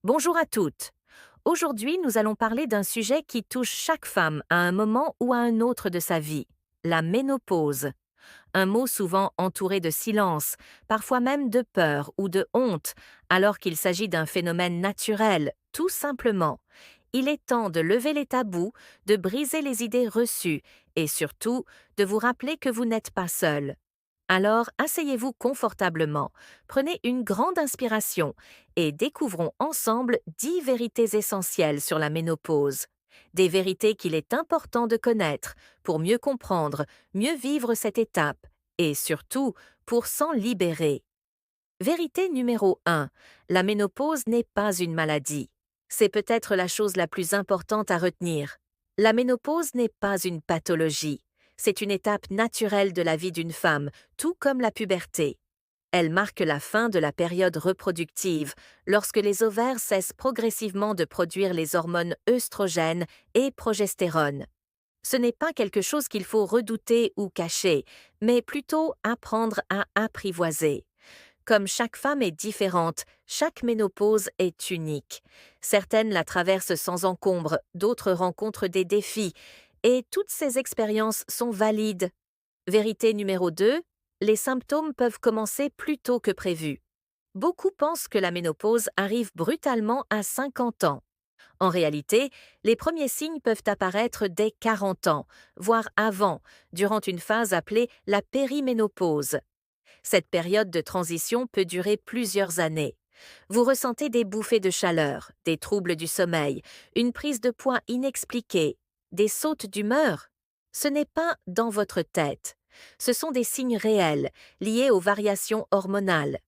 Bonjour à toutes. Aujourd'hui, nous allons parler d'un sujet qui touche chaque femme à un moment ou à un autre de sa vie, la ménopause. Un mot souvent entouré de silence, parfois même de peur ou de honte, alors qu'il s'agit d'un phénomène naturel, tout simplement. Il est temps de lever les tabous, de briser les idées reçues et surtout de vous rappeler que vous n'êtes pas seul. Alors, asseyez-vous confortablement, prenez une grande inspiration et découvrons ensemble 10 vérités essentielles sur la ménopause. Des vérités qu'il est important de connaître pour mieux comprendre, mieux vivre cette étape et surtout pour s'en libérer. Vérité numéro 1. La ménopause n'est pas une maladie. C'est peut-être la chose la plus importante à retenir. La ménopause n'est pas une pathologie. C'est une étape naturelle de la vie d'une femme, tout comme la puberté. Elle marque la fin de la période reproductive, lorsque les ovaires cessent progressivement de produire les hormones œstrogènes et progestérone. Ce n'est pas quelque chose qu'il faut redouter ou cacher, mais plutôt apprendre à apprivoiser. Comme chaque femme est différente, chaque ménopause est unique. Certaines la traversent sans encombre, d'autres rencontrent des défis, et toutes ces expériences sont valides. Vérité numéro 2, les symptômes peuvent commencer plus tôt que prévu. Beaucoup pensent que la ménopause arrive brutalement à 50 ans. En réalité, les premiers signes peuvent apparaître dès 40 ans, voire avant, durant une phase appelée la périménopause. Cette période de transition peut durer plusieurs années. Vous ressentez des bouffées de chaleur, des troubles du sommeil, une prise de poids inexpliquée, des sautes d'humeur. Ce n'est pas dans votre tête. Ce sont des signes réels, liés aux variations hormonales.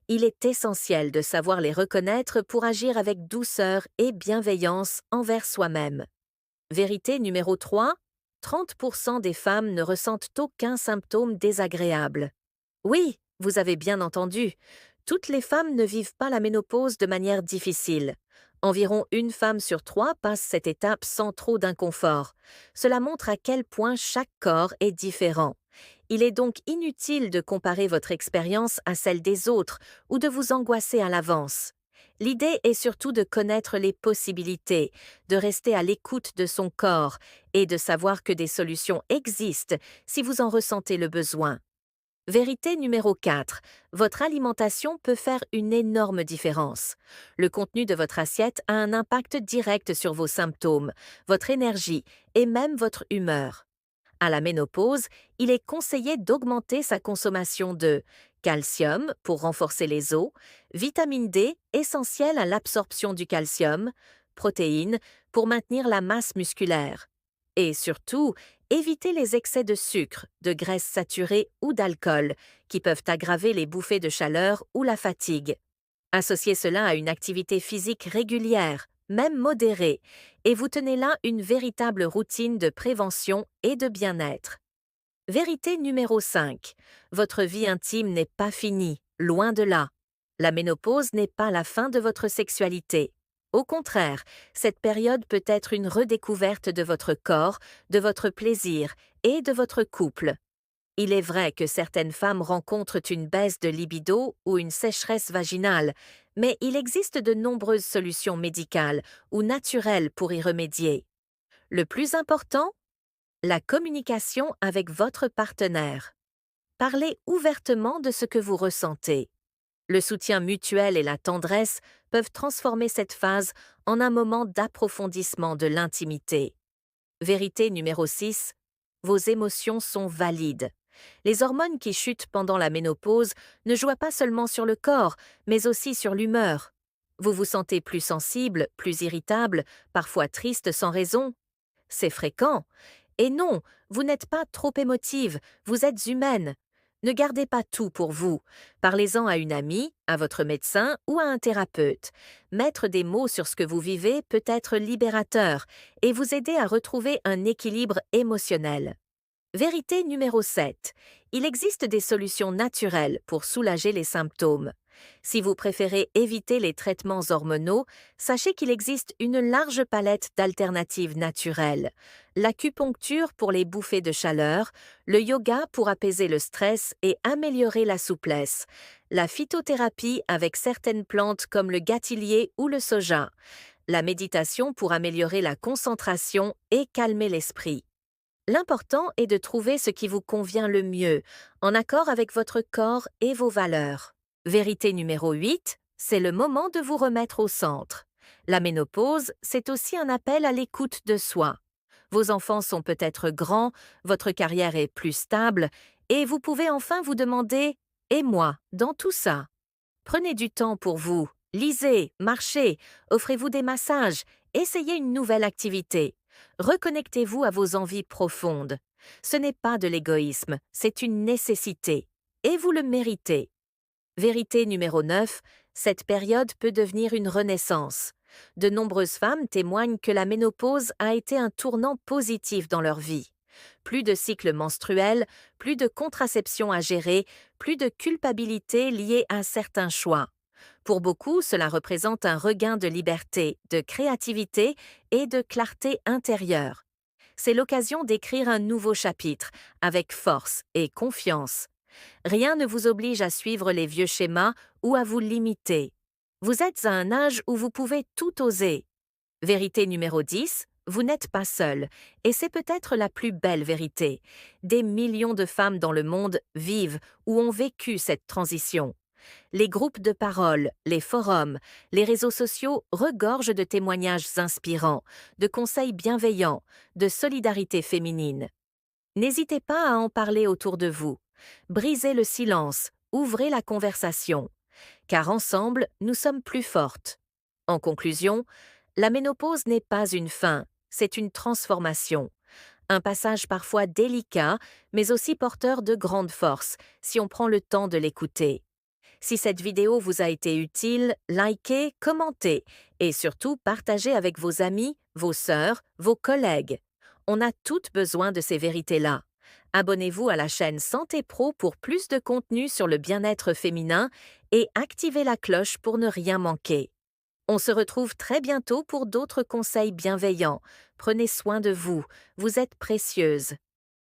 Il est essentiel de savoir les reconnaître pour agir avec douceur et bienveillance envers soi-même. Vérité numéro 3. 30% des femmes ne ressentent aucun symptôme désagréable. Oui, vous avez bien entendu. Toutes les femmes ne vivent pas la ménopause de manière difficile. Environ une femme sur trois passe cette étape sans trop d'inconfort. Cela montre à quel point chaque corps est différent. Il est donc inutile de comparer votre expérience à celle des autres ou de vous angoisser à l'avance. L'idée est surtout de connaître les possibilités, de rester à l'écoute de son corps et de savoir que des solutions existent si vous en ressentez le besoin. Vérité numéro 4. Votre alimentation peut faire une énorme différence. Le contenu de votre assiette a un impact direct sur vos symptômes, votre énergie et même votre humeur. À la ménopause, il est conseillé d'augmenter sa consommation de calcium pour renforcer les os, vitamine D essentielle à l'absorption du calcium, protéines pour maintenir la masse musculaire. Et surtout, évitez les excès de sucre, de graisse saturée ou d'alcool qui peuvent aggraver les bouffées de chaleur ou la fatigue. Associez cela à une activité physique régulière, même modérée, et vous tenez là une véritable routine de prévention et de bien-être. Vérité numéro 5. Votre vie intime n'est pas finie, loin de là. La ménopause n'est pas la fin de votre sexualité. Au contraire, cette période peut être une redécouverte de votre corps, de votre plaisir et de votre couple. Il est vrai que certaines femmes rencontrent une baisse de libido ou une sécheresse vaginale, mais il existe de nombreuses solutions médicales ou naturelles pour y remédier. Le plus important, la communication avec votre partenaire. Parlez ouvertement de ce que vous ressentez. Le soutien mutuel et la tendresse peuvent transformer cette phase en un moment d'approfondissement de l'intimité. Vérité numéro 6. Vos émotions sont valides. Les hormones qui chutent pendant la ménopause ne jouent pas seulement sur le corps, mais aussi sur l'humeur. Vous vous sentez plus sensible, plus irritable, parfois triste sans raison. C'est fréquent. Et non, vous n'êtes pas trop émotive, vous êtes humaine. Ne gardez pas tout pour vous. Parlez-en à une amie, à votre médecin ou à un thérapeute. Mettre des mots sur ce que vous vivez peut être libérateur et vous aider à retrouver un équilibre émotionnel. Vérité numéro 7. il existe des solutions naturelles pour soulager les symptômes. Si vous préférez éviter les traitements hormonaux, sachez qu'il existe une large palette d'alternatives naturelles. L'acupuncture pour les bouffées de chaleur, le yoga pour apaiser le stress et améliorer la souplesse, la phytothérapie avec certaines plantes comme le gâtillier ou le soja, la méditation pour améliorer la concentration et calmer l'esprit. L'important est de trouver ce qui vous convient le mieux, en accord avec votre corps et vos valeurs. Vérité numéro 8, c'est le moment de vous remettre au centre. La ménopause, c'est aussi un appel à l'écoute de soi. Vos enfants sont peut-être grands, votre carrière est plus stable, et vous pouvez enfin vous demander « Et moi, dans tout ça ?» Prenez du temps pour vous, lisez, marchez, offrez-vous des massages, essayez une nouvelle activité. Reconnectez-vous à vos envies profondes. Ce n'est pas de l'égoïsme, c'est une nécessité. Et vous le méritez. Vérité numéro 9, cette période peut devenir une renaissance. De nombreuses femmes témoignent que la ménopause a été un tournant positif dans leur vie. Plus de cycles menstruels, plus de contraception à gérer, plus de culpabilité liée à certains choix. Pour beaucoup, cela représente un regain de liberté, de créativité et de clarté intérieure. C'est l'occasion d'écrire un nouveau chapitre, avec force et confiance. Rien ne vous oblige à suivre les vieux schémas ou à vous limiter. Vous êtes à un âge où vous pouvez tout oser. Vérité numéro 10, vous n'êtes pas seul, et c'est peut-être la plus belle vérité. Des millions de femmes dans le monde vivent ou ont vécu cette transition. Les groupes de parole, les forums, les réseaux sociaux regorgent de témoignages inspirants, de conseils bienveillants, de solidarité féminine. N'hésitez pas à en parler autour de vous. Brisez le silence, ouvrez la conversation. Car ensemble, nous sommes plus fortes. En conclusion, la ménopause n'est pas une fin, c'est une transformation. Un passage parfois délicat, mais aussi porteur de grande force, si on prend le temps de l'écouter. Si cette vidéo vous a été utile, likez, commentez et surtout partagez avec vos amis, vos sœurs, vos collègues. On a toutes besoin de ces vérités-là. Abonnez-vous à la chaîne Santé Pro pour plus de contenu sur le bien-être féminin et activez la cloche pour ne rien manquer. On se retrouve très bientôt pour d'autres conseils bienveillants. Prenez soin de vous, vous êtes précieuses.